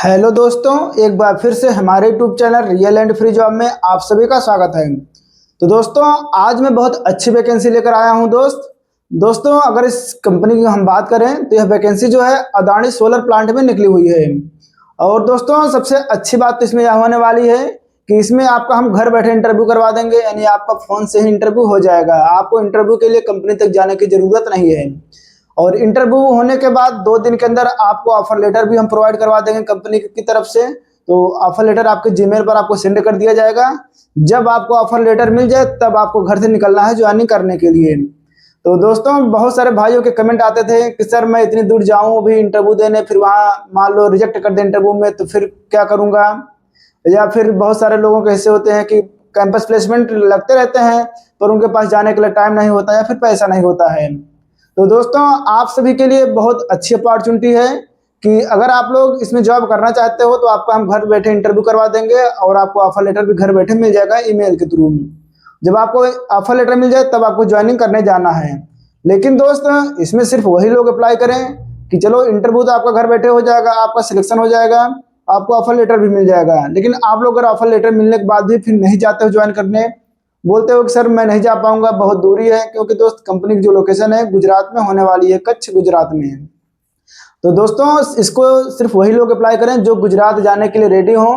Hello दोस्तों, एक बार फिर से हमारे YouTube channel real and free job में आप सभी का स्वागत है। तो दोस्तों, आज मैं बहुत अच्छी वैकेंसी लेकर आया हूं। दोस्तों अगर इस कंपनी की हम बात करें तो यह वैकेंसी जो है अदानी सोलर प्लांट में निकली हुई है। और दोस्तों सबसे अच्छी बात तो इसमें यह होने वाली है कि इसमें आपका हम घर बैठे इंटरव्यू करवा देंगे, यानी आपका फोन से ही इंटरव्यू हो जाएगा। आपको इंटरव्यू के लिए कंपनी तक जाने की जरूरत नहीं है। और इंटरव्यू होने के बाद 2 दिन के अंदर आपको ऑफर लेटर भी हम प्रोवाइड करवा देंगे कंपनी की तरफ से। तो ऑफर लेटर आपके जीमेल पर आपको सेंड कर दिया जाएगा। जब आपको ऑफर लेटर मिल जाए तब आपको घर से निकलना है ज्वाइनिंग करने के लिए। तो दोस्तों बहुत सारे भाइयों के कमेंट आते थे कि सर मैं इतनी दूर जाऊं अभी इंटरव्यू देने, फिर वहाँ मान लो रिजेक्ट कर दे इंटरव्यू में तो फिर क्या करूंगा। या फिर बहुत सारे लोगों के ऐसे होते हैं कि कैंपस प्लेसमेंट लगते रहते हैं पर उनके पास जाने के लिए टाइम नहीं होता या फिर पैसा नहीं होता है। तो दोस्तों आप सभी के लिए बहुत अच्छी अपॉर्चुनिटी है कि अगर आप लोग इसमें जॉब करना चाहते हो तो आपको हम घर बैठे इंटरव्यू करवा देंगे और आपको ऑफर लेटर भी घर बैठे मिल जाएगा ईमेल के थ्रू। जब आपको ऑफर लेटर मिल जाए तब आपको ज्वाइनिंग करने जाना है। लेकिन दोस्त इसमें सिर्फ वही लोग अप्लाई करें कि चलो इंटरव्यू तो आपका घर बैठे हो जाएगा, आपका सिलेक्शन हो जाएगा, आपको ऑफर लेटर भी मिल जाएगा। लेकिन आप लोग अगर ऑफर लेटर मिलने के बाद भी फिर नहीं जाते हो ज्वाइन करने, बोलते हो कि सर मैं नहीं जा पाऊंगा, बहुत दूरी है, क्योंकि दोस्त कंपनी की जो लोकेशन है गुजरात में होने वाली है, कच्छ गुजरात में है। तो दोस्तों इसको सिर्फ वही लोग अप्लाई करें जो गुजरात जाने के लिए रेडी हो।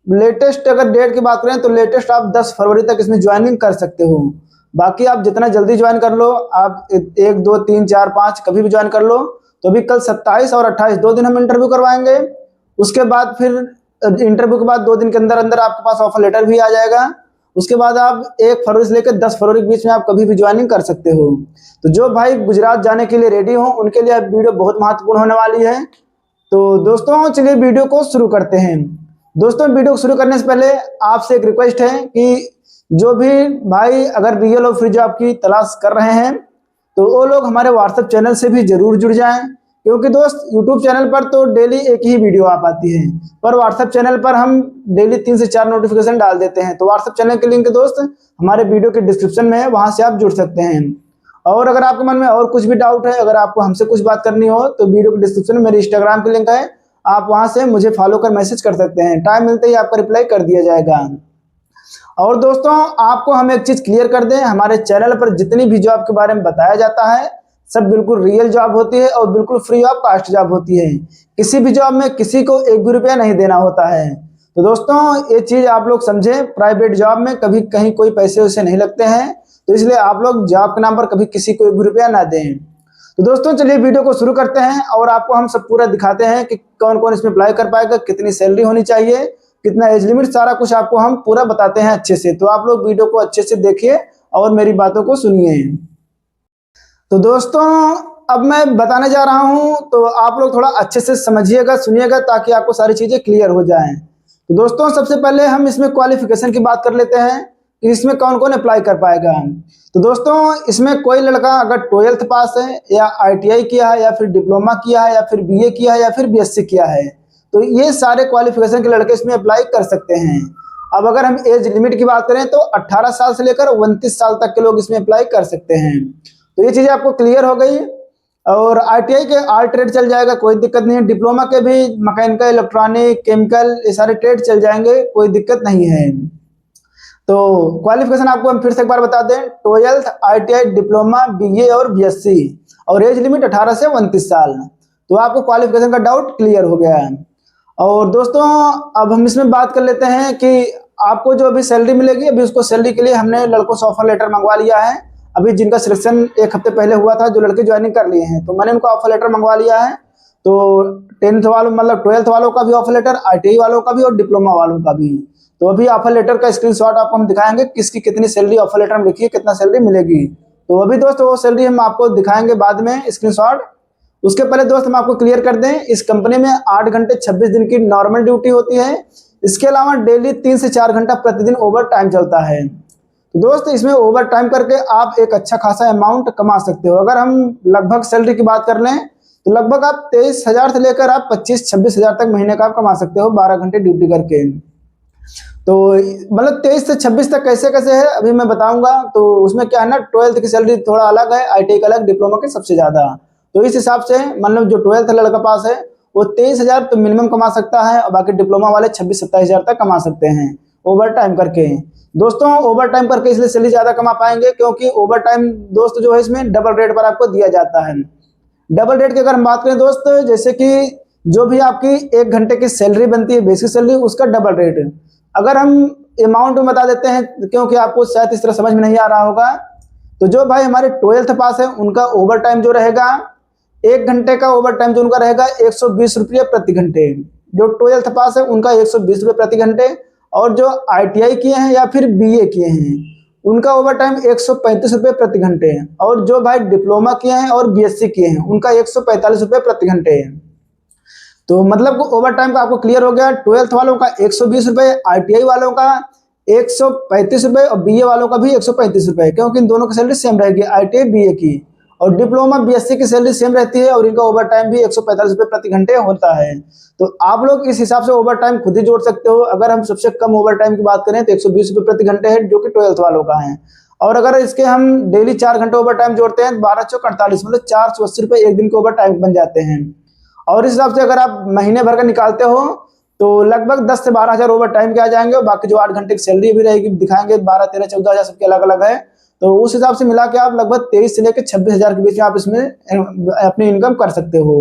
लेटेस्ट अगर डेट की बात करें तो लेटेस्ट आप 10 फरवरी तक इसमें ज्वाइनिंग कर सकते हो। बाकी आप जितना जल्दी ज्वाइन कर लो, आप 1 2 3 4 5 कभी भी ज्वाइन कर लो। तो अभी कल 27 और 28 2 दिन हम इंटरव्यू करवाएंगे। उसके बाद फिर इंटरव्यू के बाद 2 दिन के अंदर अंदर आपके पास ऑफर लेटर भी आ जाएगा। उसके बाद आप 1 फरवरी से लेकर 10 फरवरी के बीच में आप कभी भी ज्वाइनिंग कर सकते हो। तो जो भाई गुजरात जाने के लिए रेडी हो उनके लिए वीडियो बहुत महत्वपूर्ण होने वाली है। तो दोस्तों चलिए वीडियो को शुरू करते हैं। दोस्तों वीडियो को शुरू करने से पहले आपसे एक रिक्वेस्ट है कि जो भी भाई अगर रियल और फ्री जॉब की तलाश कर रहे हैं तो वो लोग हमारे व्हाट्सएप चैनल से भी जरूर जुड़ जाएं। क्योंकि दोस्त यूट्यूब चैनल पर तो डेली एक ही वीडियो आ पाती है, पर व्हाट्सएप चैनल पर हम डेली 3 से 4 नोटिफिकेशन डाल देते हैं। तो व्हाट्सएप चैनल के लिंक दोस्त हमारे वीडियो के डिस्क्रिप्शन में है, वहां से आप जुड़ सकते हैं। और अगर आपके मन में और कुछ भी डाउट है, अगर आपको हमसे कुछ बात करनी हो तो वीडियो के डिस्क्रिप्शन में मेरे इंस्टाग्राम की लिंक है, आप वहां से मुझे फॉलो कर मैसेज कर सकते हैं। टाइम मिलते ही आपका रिप्लाई कर दिया जाएगा। और दोस्तों आपको हम एक चीज क्लियर कर दें, हमारे चैनल पर जितनी भी जॉब के बारे में बताया जाता है सब बिल्कुल रियल जॉब होती है और बिल्कुल फ्री ऑफ कास्ट जॉब होती है। किसी भी जॉब में किसी को 1 भी रुपया नहीं देना होता है। तो दोस्तों ये चीज आप लोग समझें, प्राइवेट जॉब में कभी कहीं कोई पैसे वैसे नहीं लगते हैं। तो इसलिए आप लोग जॉब के नाम पर कभी किसी को 1 भी रुपया ना दें। तो दोस्तों चलिए वीडियो को शुरू करते हैं और आपको हम सब पूरा दिखाते हैं कि कौन कौन इसमें अप्लाई कर पाएगा, कितनी सैलरी होनी चाहिए, कितना एज लिमिट, सारा कुछ आपको हम पूरा बताते हैं अच्छे से। तो आप लोग वीडियो को अच्छे से देखिए और मेरी बातों को सुनिए। तो दोस्तों अब मैं बताने जा रहा हूं तो आप लोग थोड़ा अच्छे से समझिएगा, सुनिएगा, ताकि आपको सारी चीजें क्लियर हो जाएं। तो दोस्तों सबसे पहले हम इसमें क्वालिफिकेशन की बात कर लेते हैं कि इसमें कौन कौन अप्लाई कर पाएगा। तो दोस्तों इसमें कोई लड़का अगर 12th पास है या ITI किया है या फिर डिप्लोमा किया है या फिर BA किया है या फिर BSc किया है, तो ये सारे क्वालिफिकेशन के लड़के इसमें अप्लाई कर सकते हैं। अब अगर हम एज लिमिट की बात करें तो 18 साल से लेकर 29 साल तक के लोग इसमें अप्लाई कर सकते हैं। तो ये चीजें आपको क्लियर हो गई। और ITI के ऑल ट्रेड चल जाएगा, कोई दिक्कत नहीं है। डिप्लोमा के भी मैकेनिकल, इलेक्ट्रॉनिक, केमिकल, ये सारे ट्रेड चल जाएंगे, कोई दिक्कत नहीं है। तो क्वालिफिकेशन आपको हम फिर से एक बार बता दें, 12th, ITI, डिप्लोमा, BA और BSc, और एज लिमिट 18 से 29 साल। तो आपको क्वालिफिकेशन का डाउट क्लियर हो गया है। और दोस्तों अब हम इसमें बात कर लेते हैं कि आपको जो अभी सैलरी मिलेगी, अभी उसको सैलरी के लिए हमने लड़कों से ऑफर लेटर मंगवा लिया है। अभी जिनका सिलेक्शन 1 हफ्ते पहले हुआ था, जो लड़के ज्वाइनिंग कर लिए हैं, तो मैंने उनको ऑफर लेटर मंगवा लिया है। तो 10th वालों मतलब 12th वालों का भी ऑफर लेटर, ITI वालों का भी और डिप्लोमा वालों का भी। तो अभी ऑफर लेटर का स्क्रीनशॉट आपको हम दिखाएंगे, किसकी कितनी सैलरी ऑफर लेटर में लिखी है, कितना सैलरी मिलेगी। तो अभी दोस्तों वो सैलरी हम आपको दिखाएंगे बाद में स्क्रीनशॉट। उसके पहले दोस्त हम आपको क्लियर कर दें, इस कंपनी में 8 घंटे 26 दिन की नॉर्मल ड्यूटी होती है। इसके अलावा डेली 3 से 4 घंटा प्रतिदिन ओवर टाइम चलता है। तो दोस्त इसमें ओवर टाइम करके आप एक अच्छा खासा अमाउंट कमा सकते हो। अगर हम लगभग सैलरी की बात कर लें तो लगभग आप 23,000 से लेकर आप 25-26 हज़ार तक महीने का आप कमा सकते हो 12 घंटे ड्यूटी करके। तो मतलब 23 से 26 तक कैसे कैसे है अभी मैं बताऊंगा। तो उसमें क्या है ना, 12th की सैलरी थोड़ा अलग है, ITI का अलग, डिप्लोमा के सबसे ज्यादा। तो इस हिसाब से मतलब जो 12th लड़का पास है वो 23,000 तो मिनिमम कमा सकता है, और बाकी डिप्लोमा वाले 26-27,000 तक कमा सकते हैं ओवर टाइम करके। दोस्तों ओवर टाइम करके इसलिए सैलरी ज़्यादा कमा पाएंगे क्योंकि ओवर टाइम दोस्त जो है इसमें डबल रेट पर आपको दिया जाता है। डबल रेट की अगर हम बात करें दोस्त, जैसे कि जो भी आपकी 1 घंटे की सैलरी बनती है बेसिक सैलरी, उसका डबल रेट। अगर हम अमाउंट में बता देते हैं क्योंकि आपको शायद इस तरह समझ में नहीं आ रहा होगा, तो जो भाई हमारे 12th पास है उनका ओवर टाइम जो रहेगा, 1 घंटे का ओवर टाइम जो उनका रहेगा 120 रुपये प्रति घंटे। जो 12th पास है उनका 120 रुपये प्रति घंटे, और जो ITI किए हैं या फिर BA किए हैं उनका ओवर टाइम 135 रुपये प्रति घंटे है, और जो भाई डिप्लोमा किए हैं और BSc किए हैं उनका 145 रुपये प्रति घंटे है। तो मतलब ओवर टाइम का आपको क्लियर हो गया। 12th वालों का 120 रुपये, ITI वालों का 135 रुपये, और BA वालों का भी 135 रुपये, क्योंकि इन दोनों की सैलरी सेम रहेगी ITI BA की। और डिप्लोमा BSc की सैलरी सेम रहती है, और इनका ओवर टाइम भी 145 रुपये प्रति घंटे होता है। तो आप लोग इस हिसाब से ओवर टाइम खुद ही जोड़ सकते हो। अगर हम सबसे कम ओवर टाइम की बात करें तो 120 रुपये प्रति घंटे है, जो कि 12th वालों का है। और अगर इसके हम डेली 4 घंटे ओवर टाइम जोड़ते हैं, 12 चौक 48, मतलब 480 रुपये एक दिन के ओवर टाइम बन जाते हैं। और इस हिसाब से अगर आप महीने भर का निकालते हो तो लगभग 10 से 12 हज़ार ओवर टाइम के आ जाएंगे, और बाकी जो 8 घंटे की सैलरी भी रहेगी दिखाएंगे, 12, 13, 14 हज़ार सबके अलग अलग है। तो उस हिसाब से मिला के आप लगभग 23 से लेकर 26 हज़ार के बीच में आप इसमें अपनी इनकम कर सकते हो।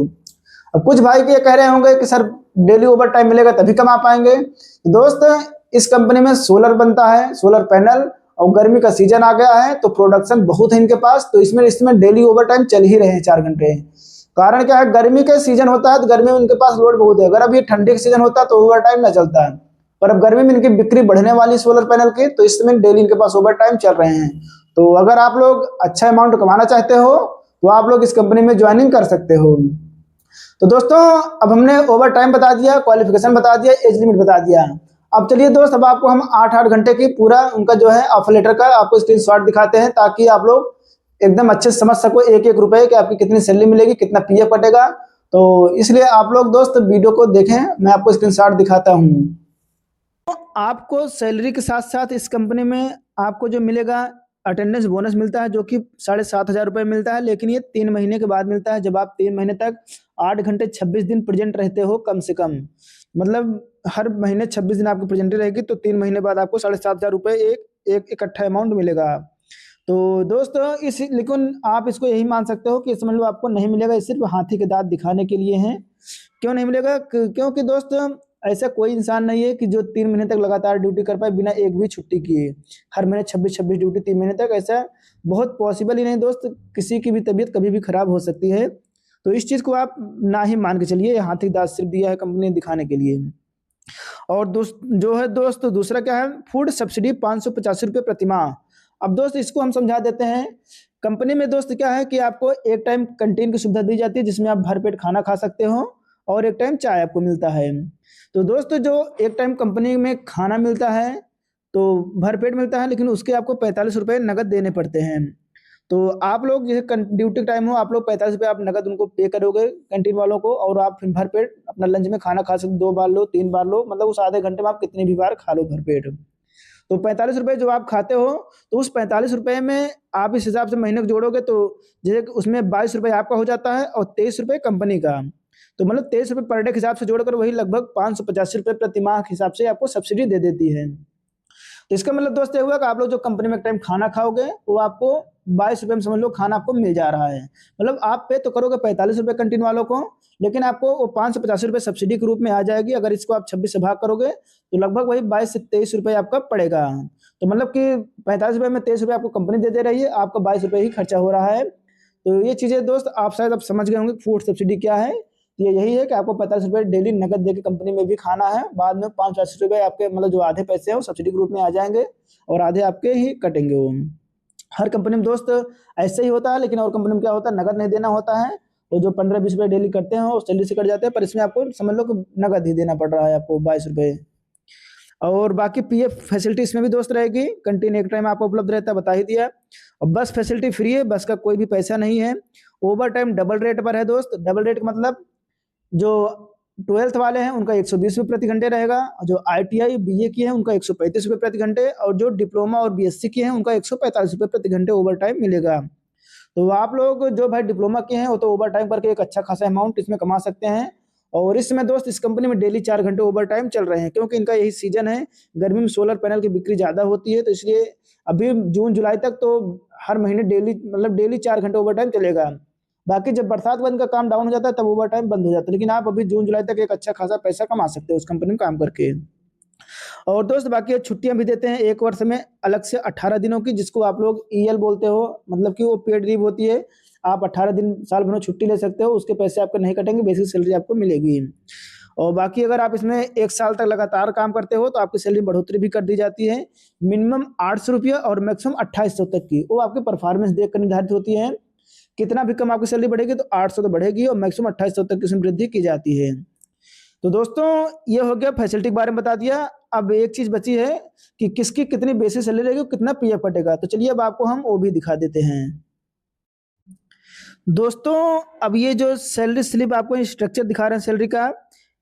अब कुछ भाई के कह रहे होंगे कि सर डेली ओवर टाइम मिलेगा तभी कमा पाएंगे। तो दोस्त इस कंपनी में सोलर बनता है, सोलर पैनल, और गर्मी का सीजन आ गया है तो प्रोडक्शन बहुत है इनके पास, तो इसमें डेली ओवर टाइम चल ही रहे हैं 4 घंटे। कारण क्या है, गर्मी का सीजन होता है तो गर्मी में इनके पास लोड बहुत है। अगर अब ये ठंडी का सीजन होता तो ओवर टाइम ना चलता है, पर अब गर्मी में इनकी बिक्री बढ़ने वाली सोलर पैनल की, तो इस समय डेली इनके पास ओवर टाइम चल रहे हैं। तो अगर आप लोग अच्छा अमाउंट कमाना चाहते हो तो आप लोग इस कंपनी में ज्वाइनिंग कर सकते हो। तो दोस्तों अब हमने ओवर टाइम बता दिया, क्वालिफिकेशन बता दिया, एज लिमिट बता दिया। अब चलिए दोस्त, अब आपको हम 8-8 घंटे की पूरा उनका जो है ऑफर लेटर का आपको स्क्रीनशॉट दिखाते हैं, ताकि आप लोग एकदम अच्छे से समझ सको एक एक रुपए कि आपकी कितनी सैलरी मिलेगी, कितना PF कटेगा। तो इसलिए आप लोग दोस्त वीडियो को देखें, मैं आपको स्क्रीनशॉट दिखाता हूँ। तो आपको सैलरी के साथ साथ इस कंपनी में आपको जो मिलेगा अटेंडेंस बोनस मिलता है, जो कि 7,500 रुपये मिलता है, लेकिन ये 3 महीने के बाद मिलता है, जब आप 3 महीने तक 8 घंटे 26 दिन प्रेजेंट रहते हो कम से कम। मतलब हर महीने 26 दिन आपकी प्रेजेंट रहेगी, तो 3 महीने बाद आपको 7,500 रुपये एक इकट्ठा अमाउंट मिलेगा। तो दोस्तों लेकिन आप इसको यही मान सकते हो कि समझ लो आपको नहीं मिलेगा, ये सिर्फ हाथी के दांत दिखाने के लिए हैं। क्यों नहीं मिलेगा? क्योंकि दोस्त ऐसा कोई इंसान नहीं है कि जो 3 महीने तक लगातार ड्यूटी कर पाए बिना एक भी छुट्टी किए। हर महीने 26-26 ड्यूटी 3 महीने तक, ऐसा बहुत पॉसिबल ही नहीं दोस्त। किसी की भी तबीयत कभी भी खराब हो सकती है, तो इस चीज़ को आप ना ही मान के चलिए, हाथी दांत सिर्फ दिया है कंपनी ने दिखाने के लिए। और जो है दोस्त दूसरा क्या है, फूड सब्सिडी 585 रुपये प्रति माह। अब दोस्त इसको हम समझा देते हैं। कंपनी में दोस्त क्या है कि आपको एक टाइम कैंटीन की सुविधा दी जाती है, जिसमें आप भरपेट खाना खा सकते हो, और एक टाइम चाय आपको मिलता है। तो दोस्तों जो एक टाइम कंपनी में खाना मिलता है तो भरपेट मिलता है, लेकिन उसके आपको 45 रुपये नगद देने पड़ते हैं। तो आप लोग जैसे ड्यूटी टाइम हो, आप लोग 45 रुपये आप नगद उनको पे करोगे कैंटीन वालों को, और आप फिर भरपेट अपना लंच में खाना खा सकते, 2 बार लो 3 बार लो, मतलब उस आधे घंटे में आप कितनी भी बार खा लो भरपेट। तो 45 रुपये जो आप खाते हो, तो उस 45 रुपये में आप इस हिसाब से महीने को जोड़ोगे तो जैसे कि उसमें 22 रुपये आपका हो जाता है, और 23 रुपये कंपनी का। तो मतलब 23 रुपये पर डे के हिसाब से जोड़कर वही लगभग 585 रुपये प्रति माह के हिसाब से आपको सब्सिडी दे देती है। तो इसका मतलब दोस्त ये हुआ कि आप लोग जो कंपनी में एक टाइम खाना खाओगे वो आपको 22 रुपये में समझ लो खाना आपको मिल जा रहा है। मतलब आप पे तो करोगे 45 रुपये कैंटीन वालों को, लेकिन आपको वो 585 रुपये सब्सिडी के रूप में आ जाएगी। अगर इसको आप 26 से भाग करोगे तो लगभग वही 22 से 23 रुपये आपका पड़ेगा। तो मतलब कि 45 रुपये में 23 रुपये आपको कंपनी दे रही है, आपका 22 रुपये ही खर्चा हो रहा है। तो ये चीज़ें दोस्त आप शायद अब समझ गए होंगे फूड सब्सिडी क्या है। ये यही है कि आपको 45 रुपये डेली नगद दे के कंपनी में भी खाना है, बाद में 580 रुपये आपके मतलब जो आधे पैसे हैं वो सब्सिडी के रूप में आ जाएंगे, और आधे आपके ही कटेंगे वो। हर कंपनी में दोस्त ऐसे ही होता है, लेकिन और कंपनी में क्या होता है, नगद नहीं देना होता है। तो जो 15-20 रुपये डेली करते हैं वो सैलरी से कट जाते हैं, पर इसमें आपको समझ लो कि नगद ही देना पड़ रहा है आपको 22 रुपये। और बाकी PF फैसिलिटी इसमें भी दोस्त रहेगी। कैंटीन एक टाइम आपको उपलब्ध रहता है, बता ही दिया। और बस फैसिलिटी फ्री है, बस का कोई भी पैसा नहीं है। ओवर टाइम डबल रेट पर है दोस्त। डबल रेट का मतलब जो 12th वाले हैं उनका 120 रुपये प्रति घंटे रहेगा, जो ITI BA किए हैं उनका 135 रुपये प्रति घंटे, और जो डिप्लोमा और BSc किए हैं उनका 145 रुपये प्रति घंटे ओवर टाइम मिलेगा। तो आप लोग जो भाई डिप्लोमा किए हैं वो तो ओवर टाइम करके एक अच्छा खासा अमाउंट इसमें कमा सकते हैं। और इस समय दोस्त इस कंपनी में डेली 4 घंटे ओवर टाइम चल रहे हैं, क्योंकि इनका यही सीजन है। गर्मी में सोलर पैनल की बिक्री ज़्यादा होती है, तो इसलिए अभी जून जुलाई तक तो हर महीने डेली मतलब डेली 4 घंटे ओवर टाइम चलेगा। बाकी जब बरसात बंद का काम डाउन हो जाता है तब ओवर टाइम बंद हो जाता है, लेकिन आप अभी जून जुलाई तक एक अच्छा खासा पैसा कमा सकते हो उस कंपनी में काम करके। और दोस्त बाकी ये छुट्टियां भी देते हैं 1 वर्ष में अलग से 18 दिनों की, जिसको आप लोग ईएल बोलते हो, मतलब कि वो पेड लीव होती है। आप 18 दिन साल भर में छुट्टी ले सकते हो, उसके पैसे आपके नहीं कटेंगे, बेसिक सैलरी आपको मिलेगी। और बाकी अगर आप इसमें 1 साल तक लगातार काम करते हो तो आपकी सैलरी बढ़ोतरी भी कर दी जाती है, मिनिमम 800 रुपया और मैक्सिमम 2800 तक की। वो आपके परफॉर्मेंस देख कर निर्धारित होती है। कितना भी कम आपकी सैलरी बढ़ेगी तो 800 तो बढ़ेगी और मैक्सिमम 2800 तक इसमें वृद्धि की जाती है। तो दोस्तों ये हो गया फैसिलिटी के बारे में बता दिया। अब एक चीज बची है कि किसकी कितनी बेसिक सैलरी रहेगी, कितना पीएफ कटेगा। तो चलिए अब आपको हम वो भी दिखा देते हैं। दोस्तों अब ये जो सैलरी स्लिप आपको स्ट्रक्चर दिखा रहे हैं सैलरी का,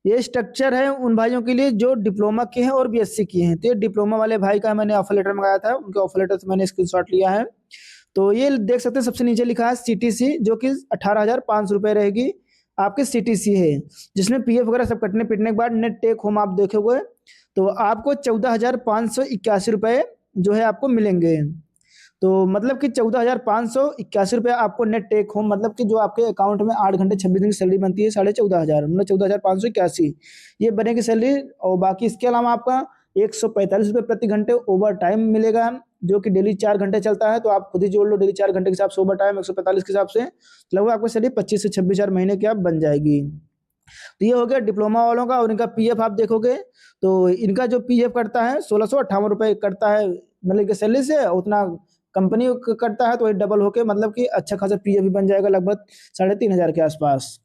ये स्ट्रक्चर है उन भाइयों के लिए जो डिप्लोमा किए हैं और बीएससी किए हैं। तो ये डिप्लोमा वाले भाई का मैंने ऑफर लेटर मंगाया था, उनके ऑफर लेटर से मैंने स्क्रीनशॉट लिया है। तो ये देख सकते हैं सबसे नीचे लिखा है सीटीसी, जो कि 18,500 रुपये रहेगी आपकी सीटीसी है, जिसमें पीएफ वगैरह सब कटने पीटने के बाद नेट टेक होम आप देखोगे तो आपको 14,581 रुपये जो है आपको मिलेंगे। तो मतलब कि 14,581 रुपये आपको नेट टेक होम, मतलब कि जो आपके अकाउंट में 8 घंटे 26 दिन की सैलरी बनती है 14,500, मतलब 14,581 ये बनेगी सैलरी। और बाकी इसके अलावा आपका 145 रुपये प्रति घंटे ओवर टाइम मिलेगा, जो कि डेली 4 घंटे चलता है। तो आप खुद ही जोड़ लो, डेली 4 घंटे के हिसाब से ओवर टाइम 145 के हिसाब से लगभग आपको सैलरी 25 से 26 हज़ार महीने की आप बन जाएगी। तो ये हो गया डिप्लोमा वालों का। और इनका पीएफ आप देखोगे तो इनका जो पीएफ करता है 1,658 रुपये करता है, मतलब कि सैलरी से उतना कंपनी करता है, तो ये डबल होके मतलब कि अच्छा खासा पीएफ भी बन जाएगा लगभग 3,500 के आसपास।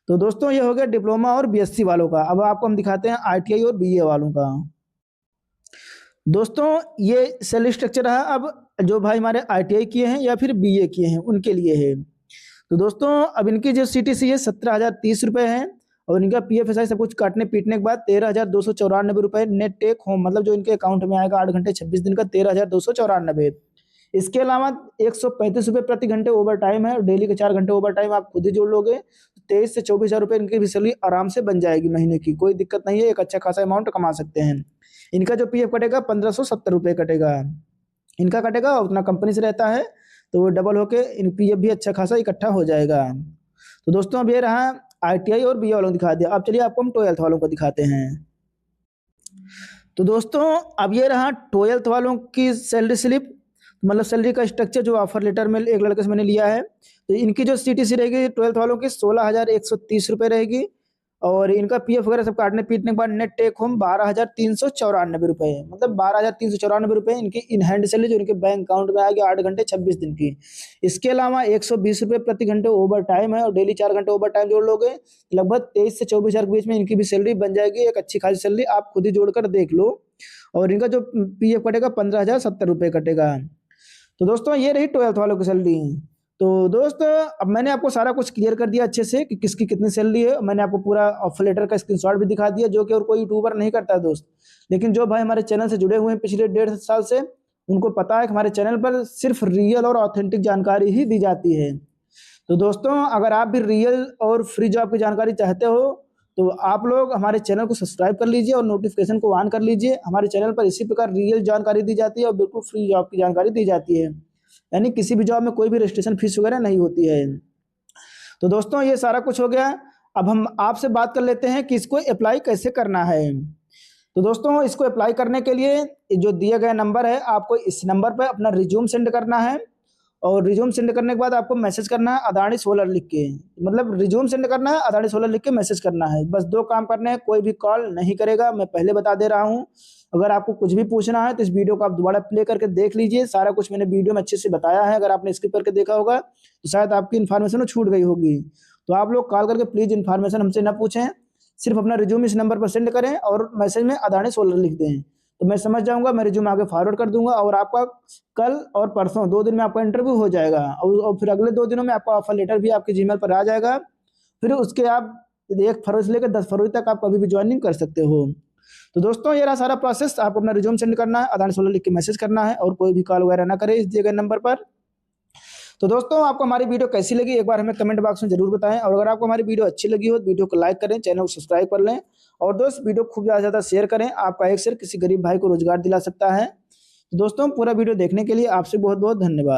तो दोस्तों ये हो गया डिप्लोमा और बीएससी वालों का। अब आपको हम दिखाते हैं आईटीआई और बीए वालों का। दोस्तों ये सैलरी स्ट्रक्चर है अब जो भाई हमारे आईटीआई किए हैं या फिर बीए किए हैं उनके लिए है। तो दोस्तों अब इनकी जो सीटीसी है 17,030 रुपये है, और इनका पीएफएसआई सब कुछ काटने पीटने के बाद 13,294 रुपये नेट टेक होम, मतलब जो इनके अकाउंट में आएगा 8 घंटे 26 दिन का 13,294। इसके अलावा 135 रुपये प्रति घंटे ओवर टाइम है, और डेली के 4 घंटे ओवर टाइम आप खुद ही जोड़ लोगे तो 23 से 24 हज़ार रुपये इनकी भी सैलरी आराम से बन जाएगी महीने की, कोई दिक्कत नहीं है, एक अच्छा खासा अमाउंट कमा सकते हैं। इनका जो पीएफ कटेगा 1,570 रुपये कटेगा, इनका कटेगा उतना कंपनी से रहता है, तो वो डबल होके इन पीएफ भी अच्छा खासा इकट्ठा हो जाएगा। तो दोस्तों अब ये रहा आईटीआई और बीए वालों को दिखा दिया। अब चलिए आपको हम 12th वालों को दिखाते हैं। तो दोस्तों अब ये रहा 12th वालों की सैलरी स्लिप, मतलब सैलरी का स्ट्रक्चर जो ऑफर लेटर में एक लड़के से मैंने लिया है। तो इनकी जो सीटीसी रहेगी 12th वालों की 16,130 रुपये रहेगी, और इनका पीएफ वगैरह सब काटने पीटने के बाद नेट टेक होम 12,394 रुपये, मतलब 12,394 रुपये इनकी इन हैंड सैलरी जो इनके बैंक अकाउंट में आएगी 8 घंटे 26 दिन की। इसके अलावा 120 रुपये प्रति घंटे ओवर टाइम है, और डेली 4 घंटे ओवर टाइम जोड़ लोगे लगभग 23 से 24 हज़ार के बीच में इनकी भी सैलरी बन जाएगी, एक अच्छी खासी सैलरी, आप खुद ही जोड़कर देख लो। और इनका जो पीएफ कटेगा 15,070 रुपये कटेगा। तो दोस्तों ये रही 12th वालों की सैलरी। तो दोस्त अब मैंने आपको सारा कुछ क्लियर कर दिया अच्छे से कि किसकी कितनी सैलरी है। मैंने आपको पूरा ऑफर लेटर का स्क्रीनशॉट भी दिखा दिया, जो कि और कोई यूट्यूबर नहीं करता है दोस्त, लेकिन जो भाई हमारे चैनल से जुड़े हुए हैं पिछले 1.5 साल से, उनको पता है कि हमारे चैनल पर सिर्फ रियल और ऑथेंटिक जानकारी ही दी जाती है। तो दोस्तों अगर आप भी रियल और फ्री जॉब की जानकारी चाहते हो तो आप लोग हमारे चैनल को सब्सक्राइब कर लीजिए और नोटिफिकेशन को ऑन कर लीजिए। हमारे चैनल पर इसी प्रकार रियल जानकारी दी जाती है और बिल्कुल फ्री जॉब की जानकारी दी जाती है, यानी किसी भी जॉब में कोई भी रजिस्ट्रेशन फीस वगैरह नहीं होती है। तो दोस्तों ये सारा कुछ हो गया। अब हम आपसे बात कर लेते हैं कि इसको अप्लाई कैसे करना है। तो दोस्तों इसको अप्लाई करने के लिए जो दिया गया नंबर है, आपको इस नंबर पर अपना रिज्यूम सेंड करना है, और रिज्यूम सेंड करने के बाद आपको मैसेज करना है अदानी सोलर लिख के, मतलब रिज्यूम सेंड करना है अदानी सोलर लिख के मैसेज करना है। बस 2 काम करने हैं, कोई भी कॉल नहीं करेगा, मैं पहले बता दे रहा हूँ। अगर आपको कुछ भी पूछना है तो इस वीडियो को आप दोबारा प्ले करके देख लीजिए, सारा कुछ मैंने वीडियो में अच्छे से बताया है। अगर आपने स्किप करके देखा होगा तो शायद आपकी इन्फॉर्मेशन छूट गई होगी। तो आप लोग कॉल करके प्लीज़ इन्फॉर्मेशन हमसे ना पूछें, सिर्फ अपना रिज्यूम इस नंबर पर सेंड करें और मैसेज में अदानी सोलर लिख दें, तो मैं समझ जाऊंगा, मैं रिज्यूम आगे फॉरवर्ड कर दूंगा, और आपका कल और परसों 2 दिन में आपका इंटरव्यू हो जाएगा, और फिर अगले 2 दिनों में आपका ऑफर लेटर भी आपके जीमेल पर आ जाएगा। फिर उसके आप 1 फरवरी से लेकर 10 फरवरी तक आप कभी भी ज्वाइनिंग कर सकते हो। तो दोस्तों ये रहा सारा प्रोसेस, आपको अपना रिज्यूम सेंड करना है, अदानी सोलर लिख के मैसेज करना है, और कोई भी कॉल वगैरह ना करे इस दिए गए नंबर पर। तो दोस्तों आपको हमारी वीडियो कैसी लगी एक बार हमें कमेंट बॉक्स में जरूर बताएं, और अगर आपको हमारी वीडियो अच्छी लगी हो तो वीडियो को लाइक करें, चैनल को सब्सक्राइब कर लें, और दोस्त वीडियो खूब ज़्यादा शेयर करें। आपका एक शेयर किसी गरीब भाई को रोजगार दिला सकता है। तो दोस्तों पूरा वीडियो देखने के लिए आपसे बहुत बहुत धन्यवाद।